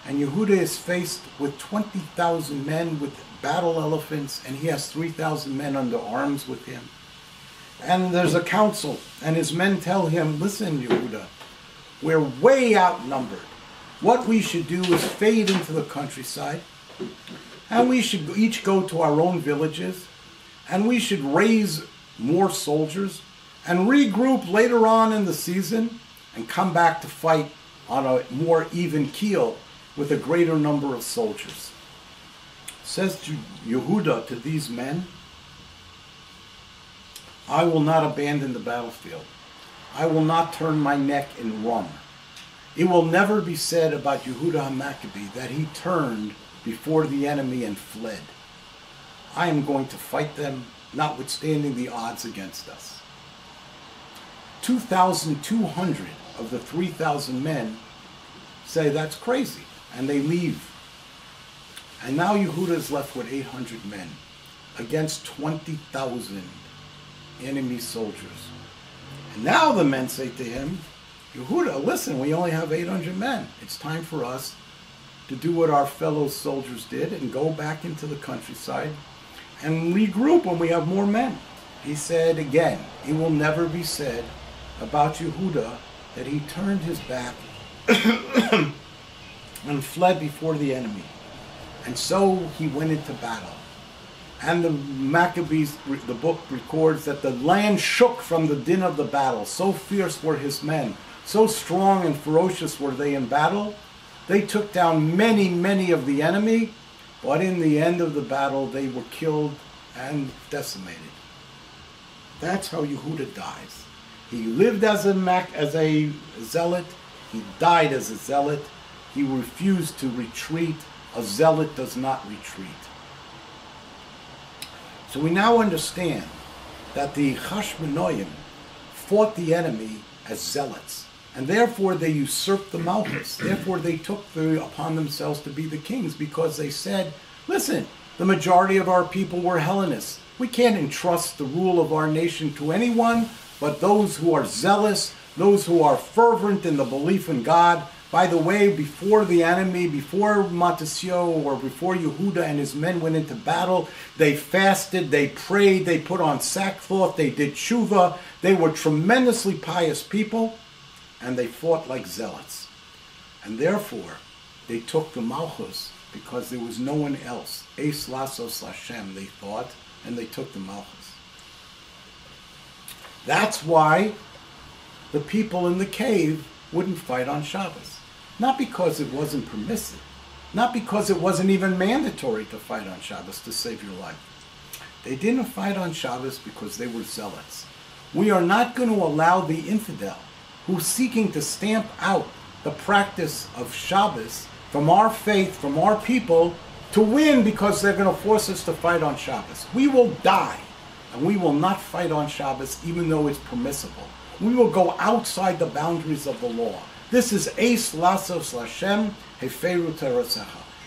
And Yehuda is faced with 20,000 men with battle elephants, and he has 3,000 men under arms with him. And there's a council, and his men tell him, listen, Yehuda, we're way outnumbered. What we should do is fade into the countryside, and we should each go to our own villages, and we should raise more soldiers and regroup later on in the season and come back to fight on a more even keel with a greater number of soldiers. Says Yehuda to these men, I will not abandon the battlefield. I will not turn my neck in rum. It will never be said about Yehuda HaMaccabee that he turned before the enemy and fled. I am going to fight them, notwithstanding the odds against us. 2,200 of the 3,000 men say that's crazy, and they leave. And now Yehuda is left with 800 men against 20,000 enemy soldiers. And now the men say to him, Yehuda, listen, we only have 800 men. It's time for us to do what our fellow soldiers did and go back into the countryside and regroup when we have more men. He said again, it will never be said about Yehuda that he turned his back and fled before the enemy. And so he went into battle. And the Maccabees, the book records that the land shook from the din of the battle. So fierce were his men, so strong and ferocious were they in battle. They took down many, many of the enemy, but in the end of the battle they were killed and decimated. That's how Yehuda dies. He lived as a zealot. He died as a zealot. He refused to retreat. A zealot does not retreat. So we now understand that the Hashmonaim fought the enemy as zealots, and therefore they usurped the Malchus. Therefore they took upon themselves to be the kings, because they said, listen, the majority of our people were Hellenists. We can't entrust the rule of our nation to anyone but those who are zealous, those who are fervent in the belief in God. By the way, before the enemy, before Matasio or before Yehuda and his men went into battle, they fasted, they prayed, they put on sackcloth, they did tshuva. They were tremendously pious people, and they fought like zealots. And therefore, they took the Malchus because there was no one else. Eis Lasos Lashem, they thought, and they took the Malchus. That's why the people in the cave wouldn't fight on Shabbos. Not because it wasn't permissive, not because it wasn't even mandatory to fight on Shabbos to save your life. They didn't fight on Shabbos because they were zealots. We are not going to allow the infidel who's seeking to stamp out the practice of Shabbos from our faith, from our people, to win because they're going to force us to fight on Shabbos. We will die, and we will not fight on Shabbos even though it's permissible. We will go outside the boundaries of the law. This is Eis Lasos Lashem Heferu Terasecha.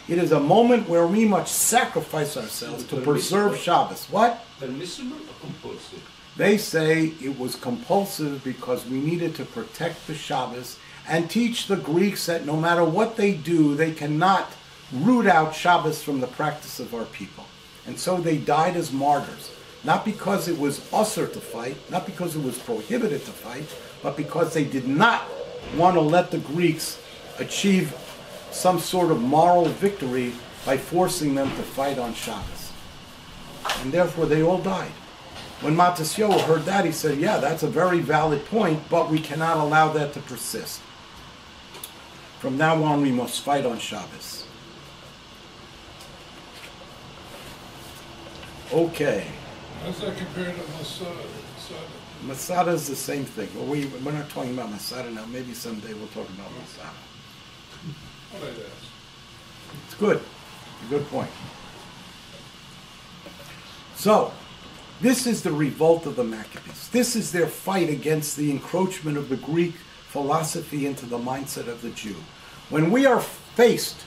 It is a moment where we must sacrifice ourselves to preserve Shabbos. What? Permissible or compulsive? They say it was compulsive because we needed to protect the Shabbos and teach the Greeks that no matter what they do, they cannot root out Shabbos from the practice of our people. And so they died as martyrs. Not because it was usher to fight, not because it was prohibited to fight, but because they did not want to let the Greeks achieve some sort of moral victory by forcing them to fight on Shabbos. And therefore they all died. When Matasio heard that, he said, yeah, that's a very valid point, but we cannot allow that to persist. From now on, we must fight on Shabbos. Okay. How's that compared to Masada? Masada is the same thing. Well, we're not talking about Masada now. Maybe someday we'll talk about Masada. What I'd ask. It's good. A good point. So, this is the revolt of the Maccabees. This is their fight against the encroachment of the Greek philosophy into the mindset of the Jew. When we are faced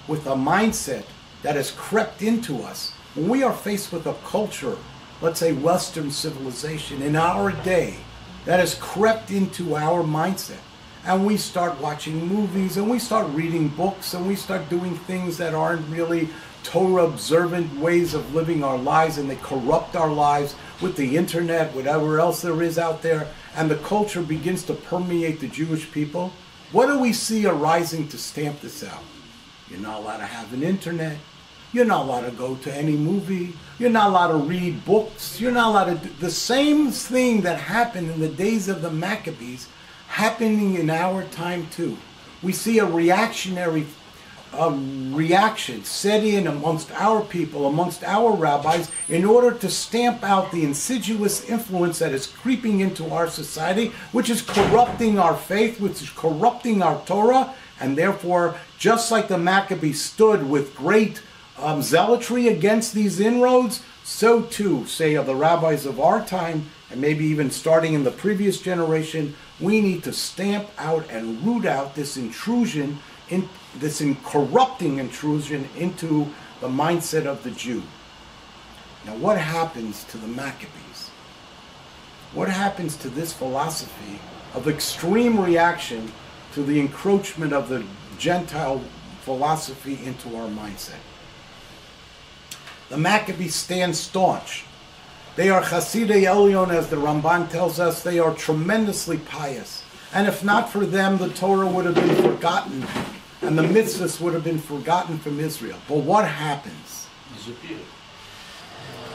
with a mindset that has crept into us, when we are faced with a culture, let's say Western civilization in our day, that has crept into our mindset, and we start watching movies, and we start reading books, and we start doing things that aren't really Torah observant ways of living our lives, and they corrupt our lives with the internet, whatever else there is out there, and the culture begins to permeate the Jewish people. What do we see arising to stamp this out? You're not allowed to have an internet. You're not allowed to go to any movie. You're not allowed to read books. You're not allowed to do the same thing that happened in the days of the Maccabees happening in our time too. We see a reactionary reaction set in amongst our people, amongst our rabbis, in order to stamp out the insidious influence that is creeping into our society, which is corrupting our faith, which is corrupting our Torah, and therefore, just like the Maccabees stood with great zealotry against these inroads, so too say of the rabbis of our time and maybe even starting in the previous generation, we need to stamp out and root out this intrusion, corrupting intrusion into the mindset of the Jew. Now, what happens to the Maccabees? What happens to this philosophy of extreme reaction to the encroachment of the Gentile philosophy into our mindset? The Maccabees stand staunch. They are Chasidei Elyon, as the Ramban tells us. They are tremendously pious. And if not for them, the Torah would have been forgotten, and the mitzvahs would have been forgotten from Israel. But what happens? Disappear.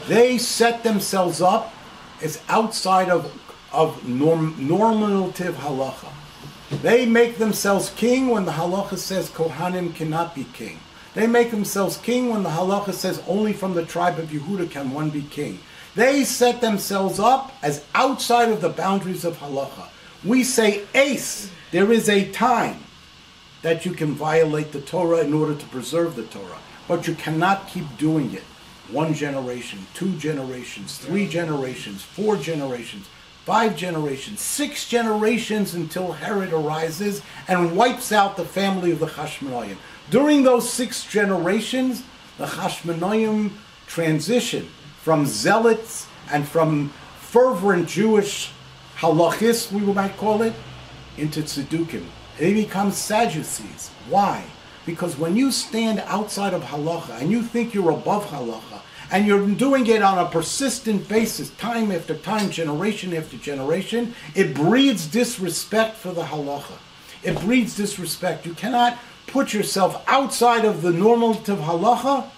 They set themselves up as outside of normative halacha. They make themselves king when the halacha says Kohanim cannot be king. They make themselves king when the halacha says only from the tribe of Yehuda can one be king. They set themselves up as outside of the boundaries of halacha. We say, ace, there is a time that you can violate the Torah in order to preserve the Torah. But you cannot keep doing it. 1 generation, 2 generations, 3 generations, 4 generations, 5 generations, 6 generations until Herod arises and wipes out the family of the Hashmonaim. During those 6 generations, the Hashmonaim transition from zealots and from fervent Jewish halachis, we might call it, into tzedukim. They become Sadducees. Why? Because when you stand outside of halacha and you think you're above halacha, and you're doing it on a persistent basis, time after time, generation after generation, it breeds disrespect for the halacha. It breeds disrespect. You cannot put yourself outside of the normative halacha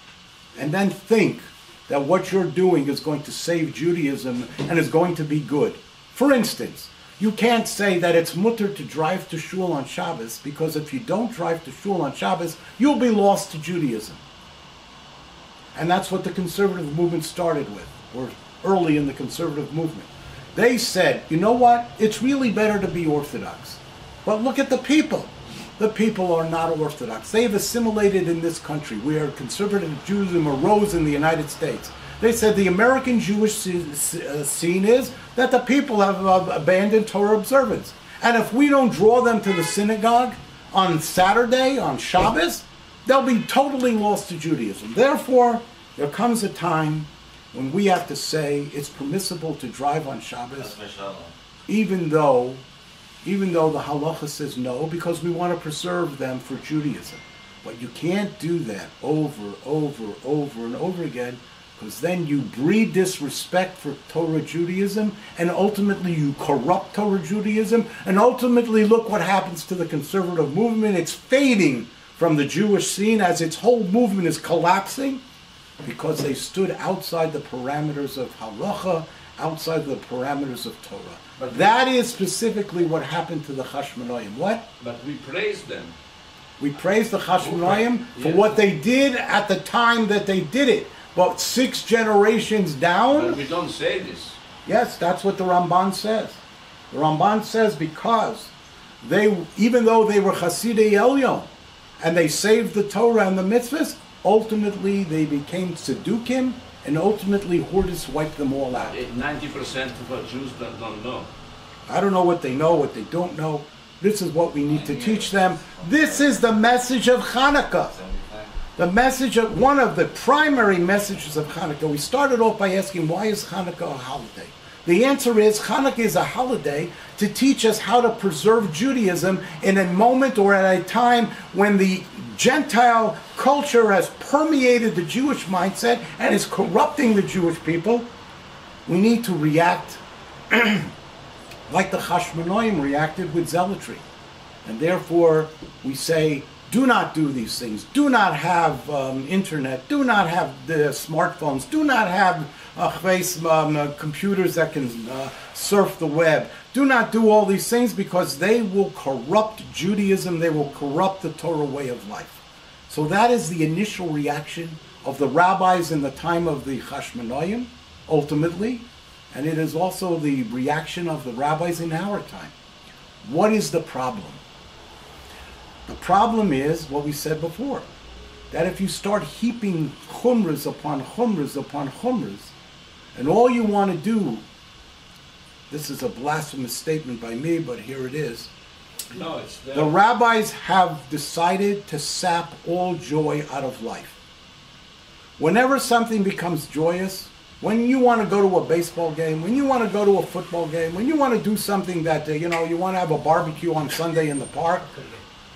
and then think that what you're doing is going to save Judaism and is going to be good. For instance, you can't say that it's mutter to drive to shul on Shabbos, because if you don't drive to shul on Shabbos, you'll be lost to Judaism. And that's what the conservative movement started with, or early in the conservative movement. They said, you know what? It's really better to be Orthodox. But look at the people. The people are not Orthodox. They've assimilated in this country, where conservative Judaism arose in the United States. They said the American Jewish scene is that the people have abandoned Torah observance. And if we don't draw them to the synagogue on Saturday, on Shabbos, they'll be totally lost to Judaism. Therefore, there comes a time when we have to say it's permissible to drive on Shabbos, even though the halacha says no, because we want to preserve them for Judaism. But you can't do that over and over again, because then you breed disrespect for Torah Judaism, and ultimately you corrupt Torah Judaism, and ultimately look what happens to the conservative movement. It's fading from the Jewish scene as its whole movement is collapsing, because they stood outside the parameters of halacha, outside the parameters of Torah. But that is specifically what happened to the Hashmonaim. What? But we praise them. We praise the Hashmonaim for what they did at the time that they did it. But 6 generations down... But we don't say this. Yes, that's what the Ramban says. The Ramban says because they, even though they were Chasidei Elyon, and they saved the Torah and the mitzvahs, ultimately they became tzedukim, and ultimately Hordes wiped them all out. 90% of our Jews don't know. I don't know what they know, what they don't know. This is what we need to teach them. This is the message of Hanukkah. The message of, one of the primary messages of Hanukkah. We started off by asking, why is Hanukkah a holiday? The answer is, Hanukkah is a holiday to teach us how to preserve Judaism in a moment or at a time when the Gentile culture has permeated the Jewish mindset and is corrupting the Jewish people. We need to react like the Hashmonaim reacted with zealotry. And therefore, we say, do not do these things. Do not have internet. Do not have the smartphones. Do not have computers that can surf the web. Do not do all these things, because they will corrupt Judaism. They will corrupt the Torah way of life. So that is the initial reaction of the rabbis in the time of the Hashmonaim, ultimately. And it is also the reaction of the rabbis in our time. What is the problem? The problem is what we said before, that if you start heaping chumras upon chumras upon chumras, and all you want to do this is a blasphemous statement by me, but here it is. No, it's there. The rabbis have decided to sap all joy out of life. Whenever something becomes joyous, when you want to go to a baseball game, when you want to go to a football game, when you want to do something that, you want to have a barbecue on Sunday in the park,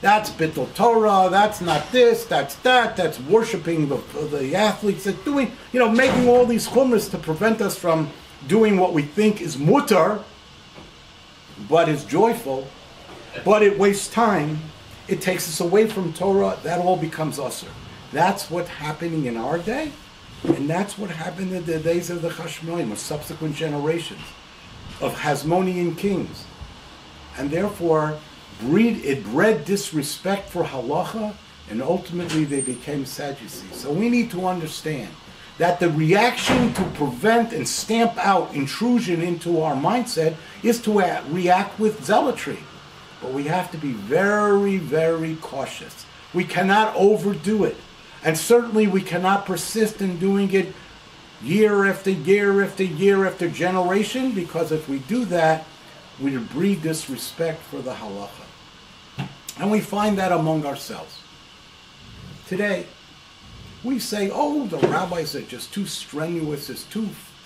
that's Bittul Torah, that's not this, that's that, that's worshiping the athletes, that's doing, making all these chumras to prevent us from doing what we think is mutar, but is joyful, but it wastes time, it takes us away from Torah, that all becomes usher. That's what's happening in our day, and that's what happened in the days of the Chashmonaim, of subsequent generations, of Hasmonean kings. And therefore, it bred disrespect for halacha, and ultimately they became Sadducees. So we need to understand that the reaction to prevent and stamp out intrusion into our mindset is to react with zealotry. But we have to be very, very cautious. We cannot overdo it. And certainly we cannot persist in doing it year after year after year after generation, because if we do that, we breed disrespect for the halacha. And we find that among ourselves. Today, we say, oh, the rabbis are just too strenuous,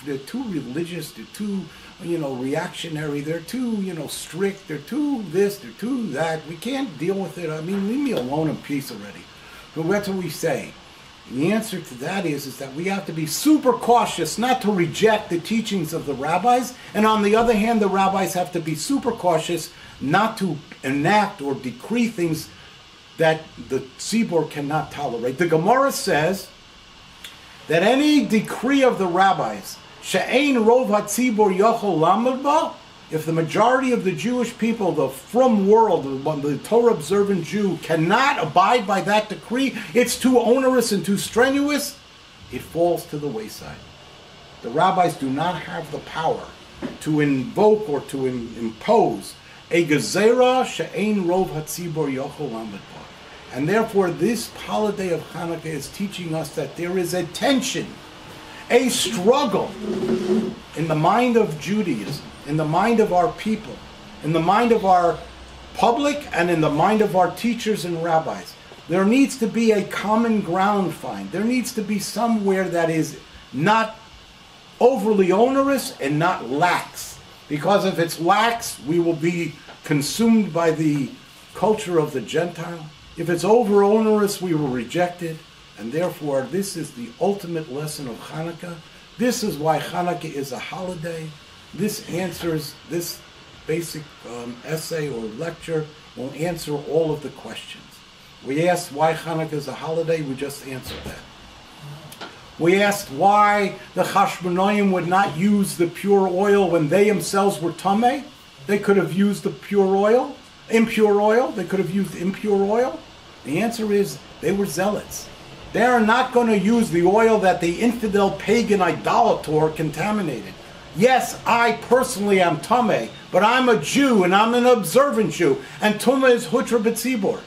they're too religious, they're too, reactionary, they're too, strict, they're too this, they're too that. We can't deal with it. I mean, leave me alone in peace already. But that's what we say. The answer to that is that we have to be super cautious not to reject the teachings of the rabbis, and on the other hand, the rabbis have to be super cautious not to enact or decree things that the tzibur cannot tolerate. The Gemara says that any decree of the rabbis, she'ein rov hatzibur yochol lamed ba, if the majority of the Jewish people, the frum world, the Torah-observant Jew, cannot abide by that decree, it's too onerous and too strenuous, it falls to the wayside. The rabbis do not have the power to invoke or to impose a gezerah she'ein rov hatzibur yochol lamed ba. And therefore, this holiday of Hanukkah is teaching us that there is a tension, a struggle in the mind of Judaism, in the mind of our people, in the mind of our public, and in the mind of our teachers and rabbis. There needs to be a common ground find. There needs to be somewhere that is not overly onerous and not lax. Because if it's lax, we will be consumed by the culture of the Gentile. If it's over onerous, we will reject it. And therefore, this is the ultimate lesson of Hanukkah. This is why Hanukkah is a holiday. This basic essay or lecture will answer all of the questions. We asked why Hanukkah is a holiday, we just answered that. We asked why the Chashmonaim would not use the pure oil when they themselves were tameh. They could have used the pure oil, impure oil. They could have used impure oil. The answer is they were zealots. They are not going to use the oil that the infidel pagan idolator contaminated. Yes, I personally am tameh, but I'm a Jew and I'm an observant Jew. And tumah is hutra b'tzibur.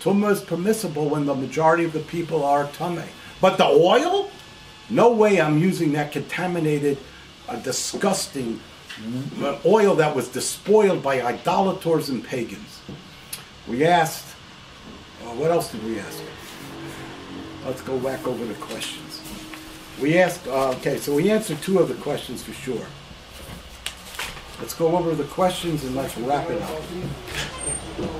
Tumah is permissible when the majority of the people are tameh. But the oil? No way I'm using that contaminated, disgusting oil that was despoiled by idolators and pagans. We asked, what else did we ask? Let's go back over the questions. We asked, so we answered two of the questions for sure. Let's go over the questions and let's wrap it up.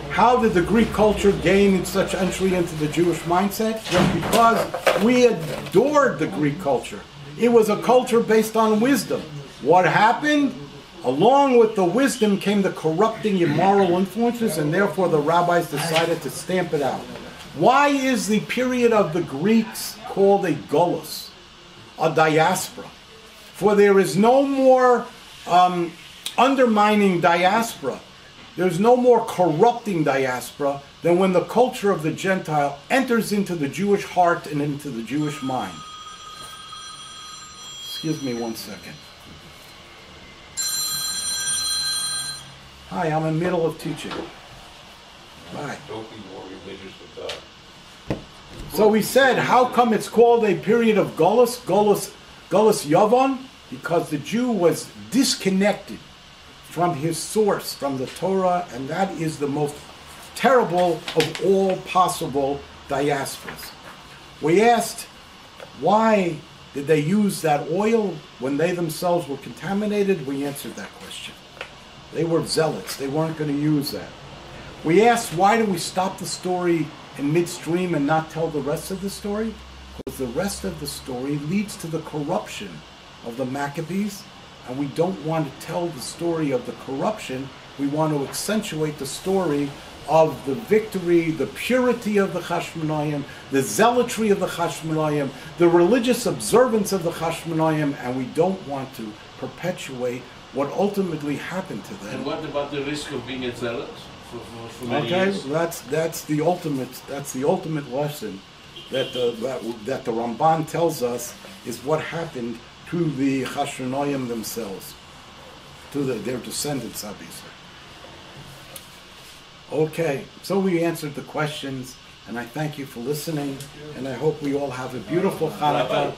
How did the Greek culture gain such entry into the Jewish mindset? Just because we adored the Greek culture. It was a culture based on wisdom. What happened? Along with the wisdom came the corrupting immoral influences, and therefore the rabbis decided to stamp it out. Why is the period of the Greeks called a golus, a diaspora? For there is no more undermining diaspora. There's no more corrupting diaspora than when the culture of the Gentile enters into the Jewish heart and into the Jewish mind. Excuse me one second. Hi, I'm in the middle of teaching. Bye. Don't be more religious with God. So we said, how come it's called a period of Golus Yavon? Because the Jew was disconnected from his source, from the Torah, and that is the most terrible of all possible diasporas. We asked, why did they use that oil when they themselves were contaminated? We answered that question. They were zealots. They weren't going to use that. We asked, why do we stop the story in midstream and not tell the rest of the story? Because the rest of the story leads to the corruption of the Maccabees, and we don't want to tell the story of the corruption. We want to accentuate the story of the victory, the purity of the Chashmonaim, the zealotry of the Chashmonaim, the religious observance of the Chashmonaim, and we don't want to perpetuate what ultimately happened to them. And what about the risk of being a zealot for many years? That's the ultimate lesson that the Ramban tells us is what happened to the Chashmonaim themselves, to their descendants, obviously. Okay, so we answered the questions, and I thank you for listening, and I hope we all have a beautiful Hanukkah.